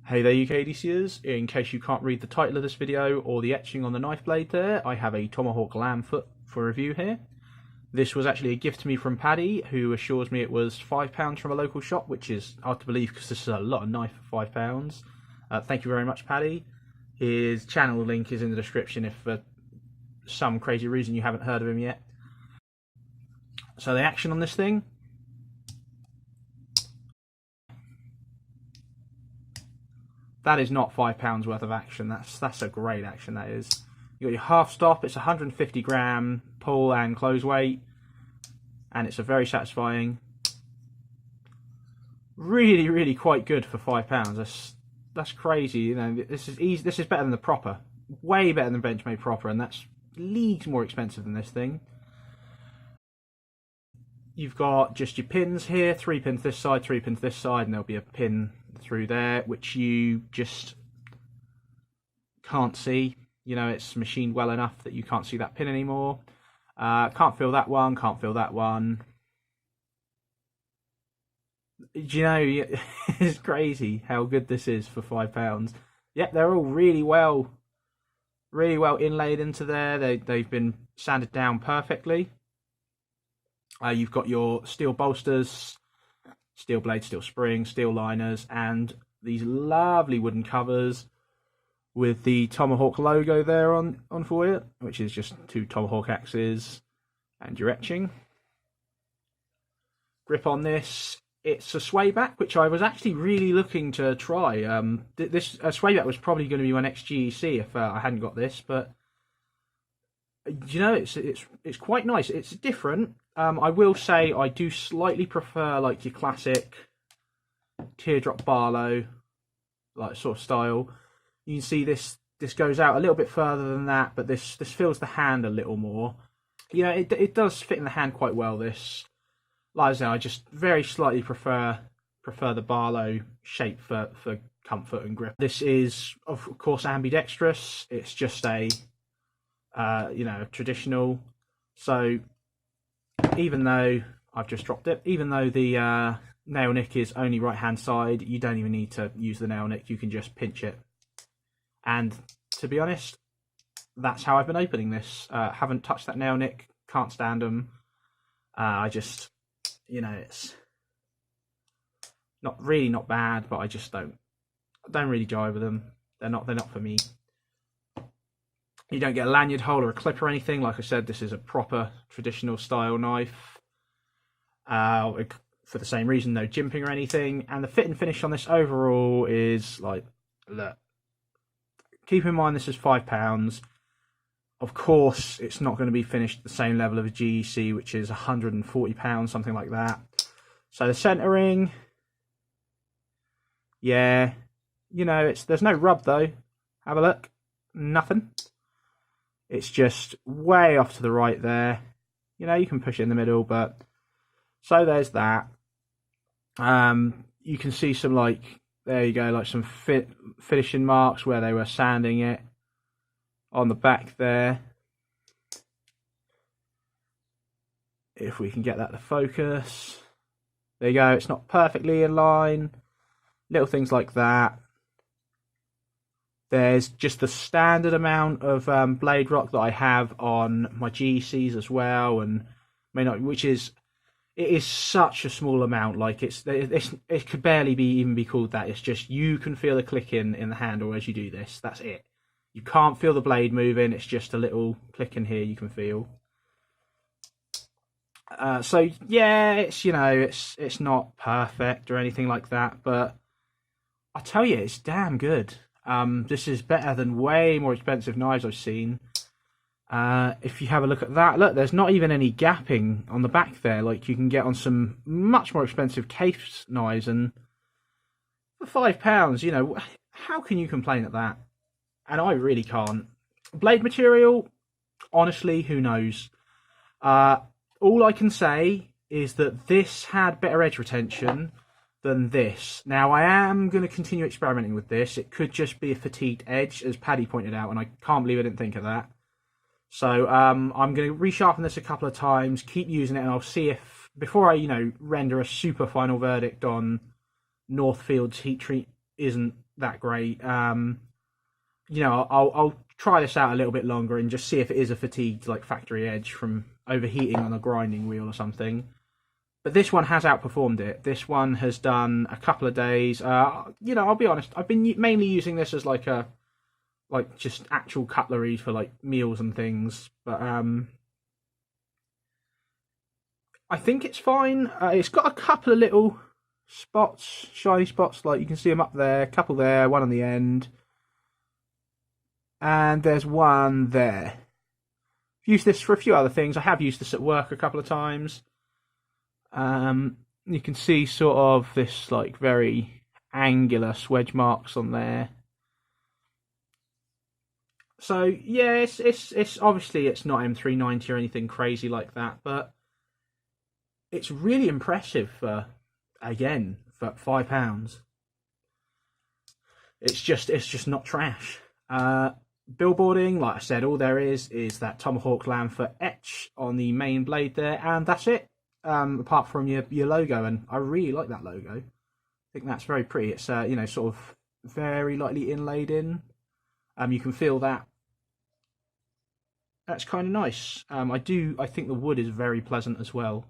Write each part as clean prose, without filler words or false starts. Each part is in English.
Hey there UKDCers, in case you can't read the title of this video or the etching on the knife blade there, I have a Tomahawk lamb foot for review here. This was actually a gift to me from Paddy, who assures me it was £5 from a local shop, which is hard to believe because this is a lot of knife for £5. Thank you very much, Paddy. His channel link is in the description if for some crazy reason you haven't heard of him yet. So the action on this thing. That is not £5 worth of action. That's a great action, that is. You got your half stop. It's 150 gram pull and close weight, and it's a very satisfying. Really, really quite good for £5. That's crazy. You know, this is easy. This is better than the proper. Way better than Benchmade proper, and that's leagues more expensive than this thing. You've got just your pins here, 3 pins this side, 3 pins this side, and there'll be a pin through there which you just can't see. You know, it's machined well enough that you can't see that pin anymore. Can't feel that one, can't feel that one. You know, it's crazy how good this is for £5. Yep, they're all really well inlaid into there. They've been sanded down perfectly. You've got your steel bolsters, steel blade, steel spring, steel liners, and these lovely wooden covers with the Tomahawk logo there on for you, which is just 2 Tomahawk axes and your etching. Grip on this, it's a sway back, which I was actually really looking to try. This sway back was probably going to be my next GEC if I hadn't got this, but you know, it's quite nice. It's different. I will say I do slightly prefer like your classic teardrop Barlow like sort of style. You can see this goes out a little bit further than that, but this fills the hand a little more. You know, it does fit in the hand quite well. This, like I say, I just very slightly prefer the Barlow shape for comfort and grip. This is of course ambidextrous. It's just a you know, traditional. So even though I've just dropped it, even though the nail nick is only right hand side, you don't even need to use the nail nick. You can just pinch it. And to be honest, that's how I've been opening this. Haven't touched that nail nick, can't stand them. I just, you know, it's not bad, but I just don't really jive with them. They're not for me. You don't get a lanyard hole or a clip or anything. Like I said, this is a proper traditional style knife. For the same reason, no jimping or anything. And the fit and finish on this overall is like, look. Keep in mind this is £5. Of course, it's not going to be finished at the same level of a GEC, which is £140, something like that. So the centering, yeah, you know, there's no rub though. Have a look, nothing. It's just way off to the right there. You know, you can push it in the middle, but so there's that. You can see some, like, there you go, like some finishing marks where they were sanding it on the back there. If we can get that to focus. There you go, it's not perfectly in line. Little things like that. There's just the standard amount of blade rock that I have on my GCs as well, and which is, it is such a small amount. Like it could barely even be called that. It's just you can feel the clicking in the handle as you do this. That's it. You can't feel the blade moving. It's just a little click in here you can feel. So yeah, it's, you know, it's not perfect or anything like that, but I tell you, it's damn good. This is better than way more expensive knives I've seen. If you have a look at that, look, there's not even any gapping on the back there like you can get on some much more expensive case knives, and for £5, you know, how can you complain at that? And I really can't. Blade material, honestly, who knows? All I can say is that this had better edge retention than this. Now, I am going to continue experimenting with this. It could just be a fatigued edge, as Paddy pointed out, and I can't believe I didn't think of that. So I'm going to resharpen this a couple of times, keep using it, and I'll see if, before I, you know, render a super final verdict on Northfield's heat treat isn't that great. You know, I'll try this out a little bit longer and just see if it is a fatigued like factory edge from overheating on a grinding wheel or something. But this one has outperformed it. This one has done a couple of days. You know, I'll be honest. I've been mainly using this as like just actual cutlery for like meals and things. But I think it's fine. It's got a couple of little spots, shiny spots, like you can see them up there. A couple there, one on the end. And there's one there. I've used this for a few other things. I have used this at work a couple of times. You can see sort of this like very angular swedge marks on there. So yeah, it's obviously it's not M390 or anything crazy like that, but it's really impressive for, again, for £5. It's just not trash. Billboarding, like I said, all there is that Tomahawk Lanfer etch on the main blade there, and that's it. Apart from your logo, and I really like that logo. I think that's very pretty. It's you know, sort of very lightly inlaid in. You can feel that. That's kind of nice. I think the wood is very pleasant as well.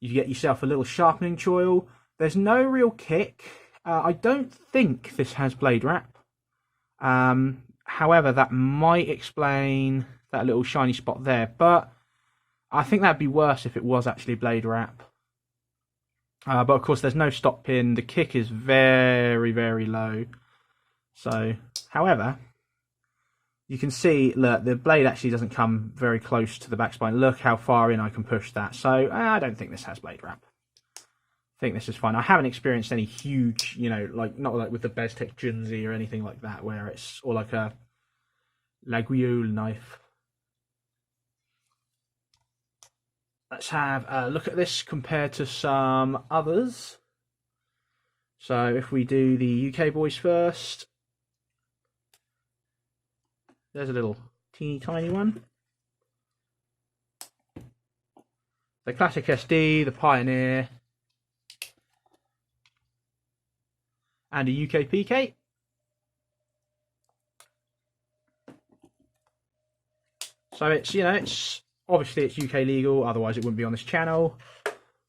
You get yourself a little sharpening choil. There's no real kick. I don't think this has blade wrap. However, that might explain that little shiny spot there, but I think that'd be worse if it was actually blade wrap. But of course, there's no stop pin. The kick is very, very low. So, however, you can see, look, the blade actually doesn't come very close to the back spine. Look how far in I can push that. So, I don't think this has blade wrap. I think this is fine. I haven't experienced any huge, you know, like not like with the Beztek Junzi or anything like that, where it's all like a Laguiole knife. Let's have a look at this compared to some others. So if we do the UK boys first, there's a little teeny tiny one. The Classic SD, the Pioneer, and a UK PK. So it's, you know, it's obviously it's UK legal, otherwise it wouldn't be on this channel,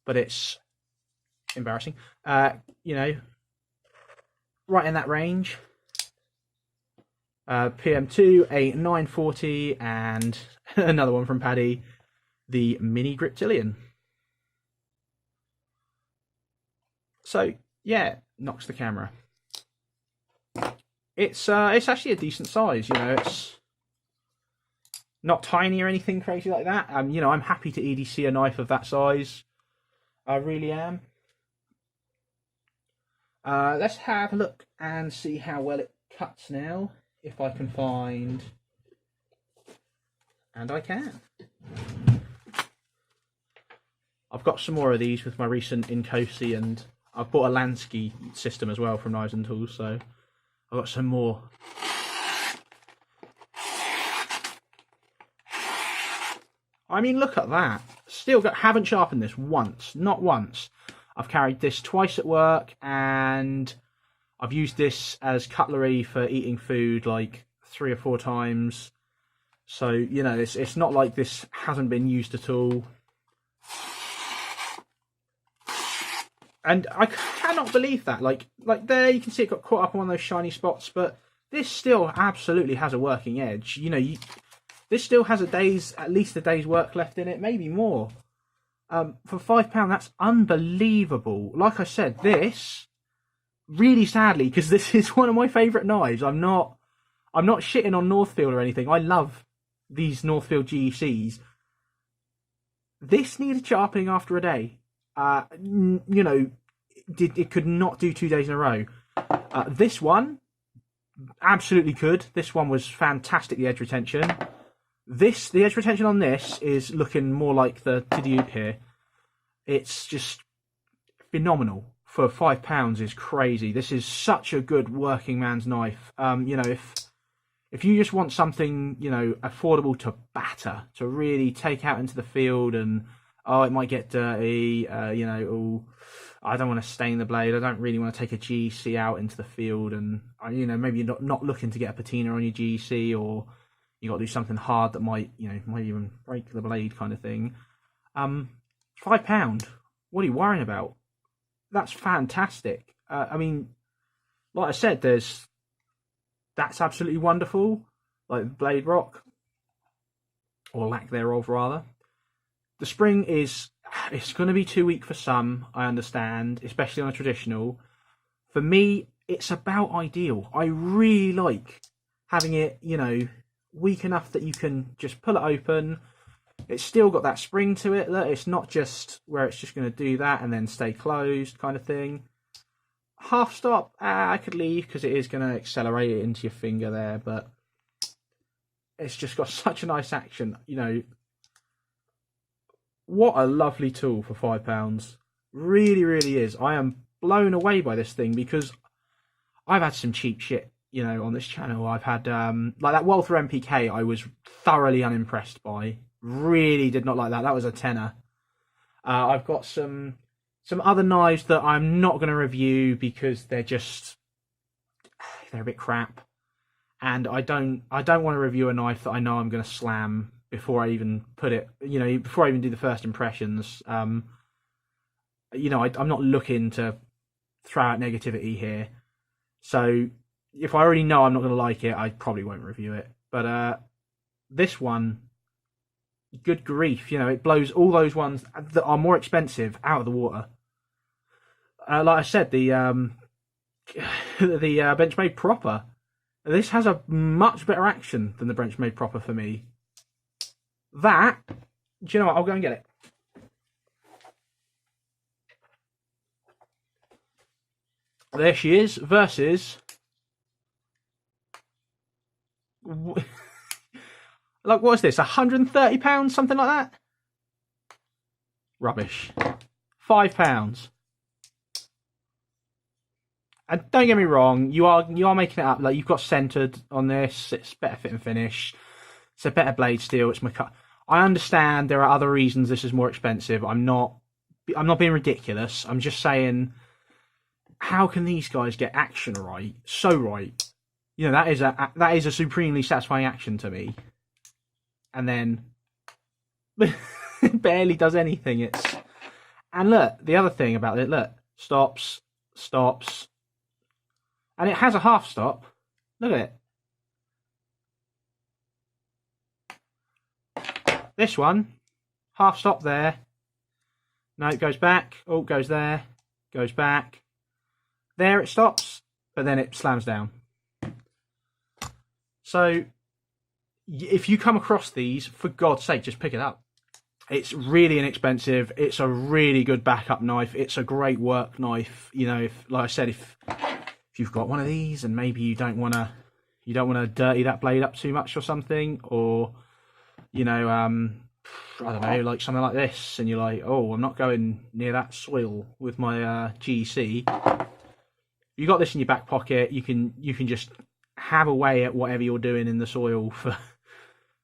but it's embarrassing. You know, right in that range. PM2, a 940, and another one from Paddy, the Mini Griptilian. So yeah, knocks the camera. It's actually a decent size, you know, it's not tiny or anything crazy like that. You know, I'm happy to EDC a knife of that size. I really am. Let's have a look and see how well it cuts now, if I can find, and I can. I've got some more of these with my recent Inkosi, and I've bought a Lansky system as well from Knives and Tools, so I've got some more. I mean, look at that. Still haven't sharpened this once, not once. I've carried this twice at work, and I've used this as cutlery for eating food like 3 or 4 times. So, you know, it's not like this hasn't been used at all. And I cannot believe that. Like there, you can see it got caught up on one of those shiny spots, but this still absolutely has a working edge. You know, this still has at least a day's work left in it, maybe more. For £5, that's unbelievable. Like I said, this, really sadly, because this is one of my favourite knives. I'm not shitting on Northfield or anything. I love these Northfield GECs. This needed sharpening after a day. You know, it could not do 2 days in a row. This one absolutely could. This one was fantastic, the edge retention. The edge retention on this is looking more like the Tidioute here. It's just phenomenal. For £5 is crazy. This is such a good working man's knife. You know, if you just want something, you know, affordable to batter, to really take out into the field and, oh, it might get dirty, you know, I don't want to stain the blade. I don't really want to take a GEC out into the field, and maybe you're not looking to get a patina on your GEC, or you got to do something hard that might even break the blade, kind of thing. £5. What are you worrying about? That's fantastic. I mean, like I said, that's absolutely wonderful. Like blade rock, or lack thereof, rather. The spring it's going to be too weak for some, I understand, especially on a traditional. For me, it's about ideal. I really like having it, weak enough that you can just pull it open. It's still got that spring to it. That it's not just where it's just going to do that and then stay closed kind of thing. Half stop, I could leave because it is going to accelerate it into your finger there, but it's just got such a nice action. What a lovely tool for £5. Really, really is. I am blown away by this thing because I've had some cheap shit, on this channel. I've had, like that Walther MPK, I was thoroughly unimpressed by. Really did not like that. That was a tenner. I've got some other knives that I'm not going to review because they're a bit crap. And I don't want to review a knife that I know I'm going to slam before I even put it, before I even do the first impressions. I'm not looking to throw out negativity here. So if I already know I'm not going to like it, I probably won't review it. But this one, good grief, it blows all those ones that are more expensive out of the water. Like I said, the Benchmade Proper, this has a much better action than the Benchmade Proper for me. That, do you know what? I'll go and get it. There she is, versus... Like, what is this? £130? Something like that? Rubbish. £5. And don't get me wrong, you are making it up. Like, you've got centered on this. It's better fit and finish. It's a better blade steel. It's my cut. I understand there are other reasons this is more expensive. I'm not being ridiculous. I'm just saying, how can these guys get action right? So right. That is a supremely satisfying action to me. And then it barely does anything. And look, the other thing about it, look, stops, and it has a half stop. Look at it. This one, half stop there. No, it goes back. Oh, it goes there. Goes back. There it stops, but then it slams down. So if you come across these, for God's sake, just pick it up. It's really inexpensive. It's a really good backup knife. It's a great work knife. Like I said, if you've got one of these and maybe you don't want to dirty that blade up too much or something, or I don't know, like something like this, and you're like, oh, I'm not going near that soil with my GC. You got this in your back pocket. You can just have a way at whatever you're doing in the soil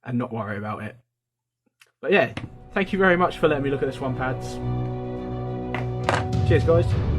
and not worry about it. But yeah, thank you very much for letting me look at this one, Pads. Cheers, guys.